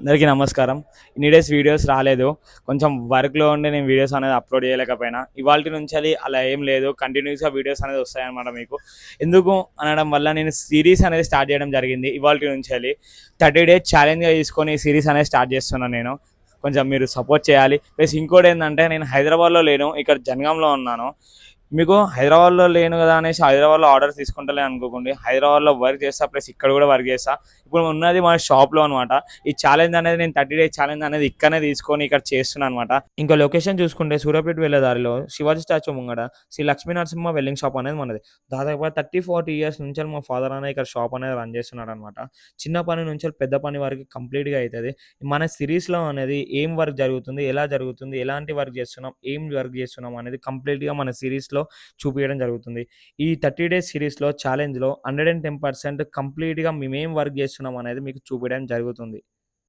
అందరికీ నమస్కారం. ఇన్ని డేస్ వీడియోస్ రాలేదు. కొంచెం వర్క్‌లో ఉండి నేను వీడియోస్ అనేది అప్‌లోడ్ చేయలేకపోయినా. ఇవాల్టి నుంచెల్లి అలా ఏం లేదు. కంటిన్యూస్‌గా వీడియోస్ అనేది వస్తాయన్నమాట మీకు. ఎందుకు అనడం వల్ల నేను సీరీస్ అనేది స్టార్ట్ చేయడం జరిగింది. ఇవాల్టి నుంచెల్లి 30 డేస్ ఛాలెంజ్‌గా తీసుకొని సీరీస్ అనేది స్టార్ట్ చేస్తున్నాను నేను. కొంచెం మీరు సపోర్ట్ చేయాలి. ప్లస్ ఇంకోటేందంటే నేను హైదరాబాద్‌లో లేను. ఇక్కడ జనగాంలో ఉన్నాను. మీకు హైదరాబాద్‌లో లేను గదా అనేసి హైదరాబాద్‌లో ఆర్డర్స్ తీసుకుంటలే అనుకోకండి. హైదరాబాద్‌లో వర్క్ చేస్తా. ప్లస్ ఇక్కడ కూడా వర్క్ చేస్తా. ఇప్పుడు ఉన్నది మన షాప్‌లో అనమాట. ఈ ఛాలెంజ్ అనేది నేను 30 డేస్ ఛాలెంజ్ అనేది ఇక్కడనే తీసుకొని ఇక్కడ చేస్తున్నా అనమాట. ఇంకో లొకేషన్ చూసుకుంటే సూర్యాపేట వెళ్ళే దారిలో శివాజీ స్టాచ్యూ ముంగట శ్రీ లక్ష్మీ నరసింహ వెల్డింగ్ షాప్ అనేది మనది. దాదాపుగా 30, 40 ఇయర్స్ నుంచెల్లి మా ఫాదర్ అనేది ఇక్కడ షాప్ అనేది రన్ చేస్తున్నాడనమాట. చిన్న పని నుంచెల్లి పెద్ద పని వరకు కంప్లీట్‌గా అయితది. మన సిరీస్‌లో అనేది ఏం వర్క్ జరుగుతుంది, ఎలా జరుగుతుంది, ఎలాంటి వర్క్ చేస్తున్నాం, ఏం వర్క్ చేస్తున్నాం అనేది కంప్లీట్‌గా మన సిరీస్‌లో చూపియడం జరుగుతుంది. ఈ 30 డేస్ సిరీస్‌లో ఛాలెంజ్‌లో 110% కంప్లీట్‌గా మేమేం వర్క్ చేస్తున్నాం అనేది మీకు చూపియడం జరుగుతుంది.